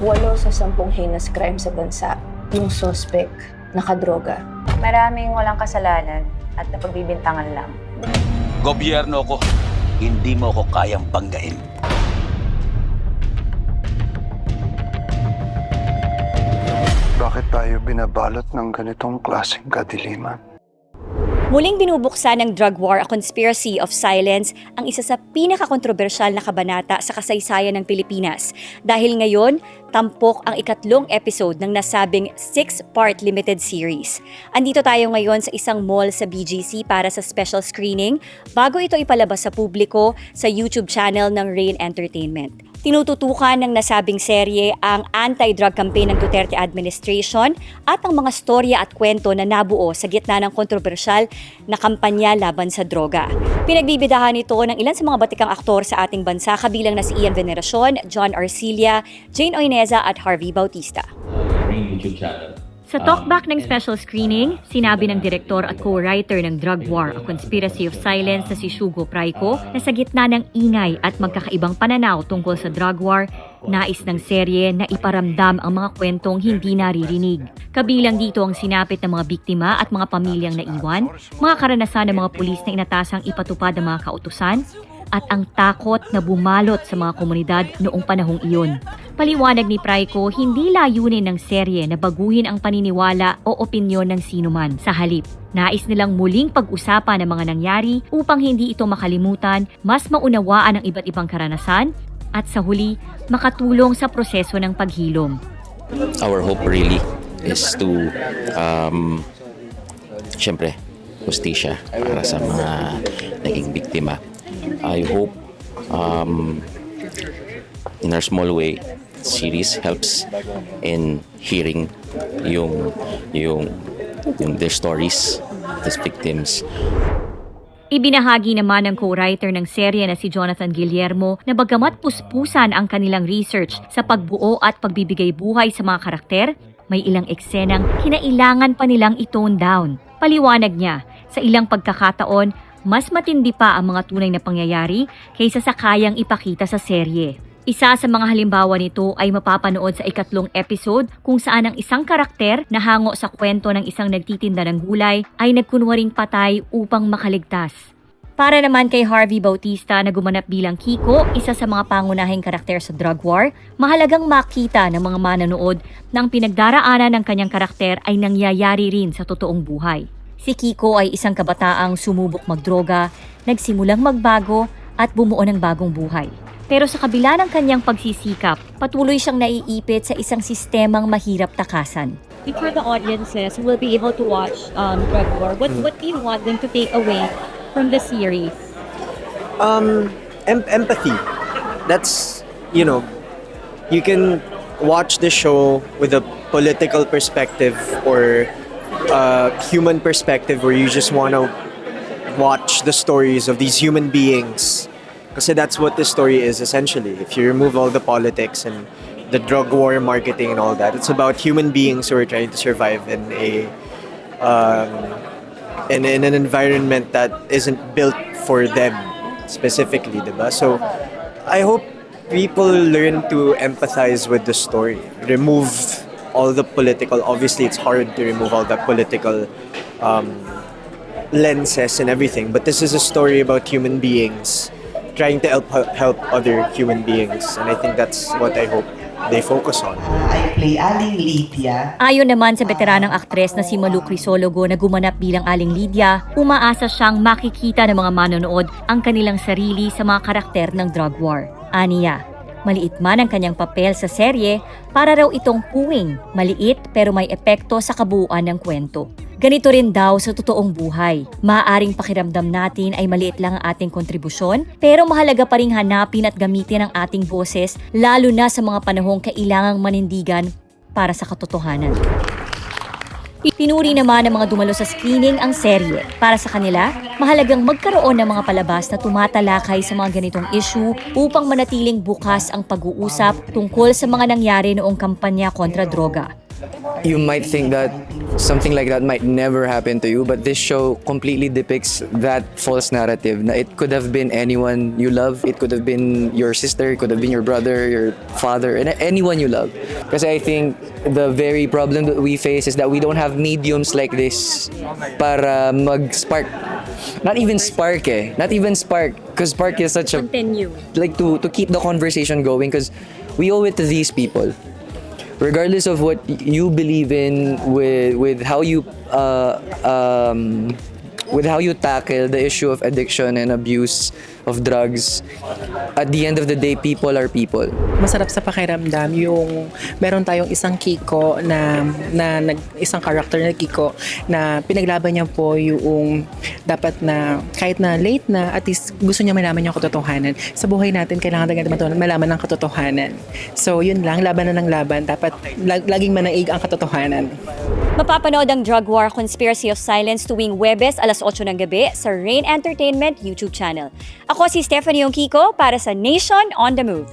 8 sa 10 heinous crime sa bansa, yung suspect nakadroga. Maraming walang kasalanan at napagbibintangan lang. Gobyerno ko, hindi mo ko kayang banggain. Bakit tayo binabalot ng ganitong klaseng kadiliman? Muling binubuksan ng Drug War, A Conspiracy of Silence, ang isa sa pinakakontrobersyal na kabanata sa kasaysayan ng Pilipinas. Dahil ngayon, tampok ang ikatlong episode ng nasabing 6-part limited series. Andito tayo ngayon sa isang mall sa BGC para sa special screening bago ito ipalabas sa publiko sa YouTube channel ng Rain Entertainment. Tinututukan ng nasabing serye ang anti-drug campaign ng Duterte administration at ang mga storya at kwento na nabuo sa gitna ng kontrobersyal na kampanya laban sa droga. Pinagbibidahan ito ng ilan sa mga batikang aktor sa ating bansa kabilang na si Ian Veneracion, John Arcilla, Jane Oineza at Harvey Bautista. Ring YouTube channel. Sa talkback ng special screening, sinabi ng direktor at co-writer ng Drug War, A Conspiracy of Silence na si Shugo Praico na sa gitna ng ingay at magkakaibang pananaw tungkol sa drug war, nais ng serye na iparamdam ang mga kwentong hindi naririnig. Kabilang dito ang sinapit ng mga biktima at mga pamilyang naiwan, mga karanasan ng mga pulis na inatasang ipatupad ang mga kautusan, at ang takot na bumalot sa mga komunidad noong panahong iyon. Paliwanag ni Praico, hindi layunin ng serye na baguhin ang paniniwala o opinyon ng sinuman. Sa halip, nais nilang muling pag-usapan ang mga nangyari upang hindi ito makalimutan, mas maunawaan ang iba't ibang karanasan, at sa huli, makatulong sa proseso ng paghilom. Our hope really is to, syempre, hustisya para sa mga naging biktima. I hope in our small way, series helps in hearing their stories, these victims. Ibinahagi naman ng co-writer ng serye na si Jonathan Guillermo na bagamat puspusan ang kanilang research sa pagbuo at pagbibigay buhay sa mga karakter, may ilang eksenang kinailangan pa nilang i-tone down. Paliwanag niya, sa ilang pagkakataon, mas matindi pa ang mga tunay na pangyayari kaysa sa kayang ipakita sa serye. Isa sa mga halimbawa nito ay mapapanood sa ikatlong episode kung saan ang isang karakter na hango sa kwento ng isang nagtitinda ng gulay ay nagkunwaring patay upang makaligtas. Para naman kay Harvey Bautista na gumanap bilang Kiko, isa sa mga pangunahing karakter sa drug war, mahalagang makita ng mga manonood na ang pinagdaraanan ng kanyang karakter ay nangyayari rin sa totoong buhay. Si Kiko ay isang kabataang sumubok magdroga, nagsimulang magbago at bumuo ng bagong buhay. Pero sa kabila ng kanyang pagsisikap, patuloy siyang naiipit sa isang sistemang mahirap takasan. For the audiences who will be able to watch Drug War, what do you want them to take away from the series? Empathy. That's, you can watch the show with a political perspective or human perspective where you just want to watch the stories of these human beings. Kasi that's what the story is essentially. If you remove all the politics and the drug war marketing and all that, it's about human beings who are trying to survive in an environment that isn't built for them specifically, diba? So I hope people learn to empathize with the story. Remove all the political, obviously it's hard to remove all the political lenses and everything, but this is a story about human beings trying to help other human beings, and I think that's what I hope they focus on. I play Aling Lydia. Ayon naman sa veteranang aktres na si Malu Crisologo na gumanap bilang Aling Lydia, umaasa siyang makikita ng mga manonood ang kanilang sarili sa mga karakter ng drug war. Aniya, maliit man ang kanyang papel sa serye, para raw itong puwing, maliit pero may epekto sa kabuuan ng kwento. Ganito rin daw sa totoong buhay. Maaaring pakiramdam natin ay maliit lang ang ating kontribusyon, pero mahalaga pa ring hanapin at gamitin ang ating boses, lalo na sa mga panahong kailangang manindigan para sa katotohanan. Pinuri naman ng mga dumalo sa screening ang serye. Para sa kanila, mahalagang magkaroon ng mga palabas na tumatalakay sa mga ganitong issue upang manatiling bukas ang pag-uusap tungkol sa mga nangyari noong kampanya kontra droga. you might think that something like that might never happen to you, but this show completely depicts that false narrative. Na it could have been anyone you love, it could have been your sister, it could have been your brother, your father, and anyone you love. Kasi I think the very problem that we face is that we don't have mediums like this para mag-spark. Not even spark. Because spark is such a... Continue. Like to keep the conversation going, because we owe it to these people. Regardless of what you believe in, with how you tackle the issue of addiction and abuse of drugs, at the end of the day, people are people. Masarap sa pakiramdam yung meron tayong isang Kiko isang character na Kiko na pinaglaban niya po yung dapat na kahit na late na, at least gusto niya malaman yung katotohanan. Sa buhay natin, kailangan natin malaman ng katotohanan. So yun lang, laban na ng laban. Dapat laging manaig ang katotohanan. Mapapanood ang Drug War Conspiracy of Silence tuwing Huwebes alas 8 ng gabi sa Rain Entertainment YouTube channel. Ako si Stephanie Kiko para sa Nation on the Move.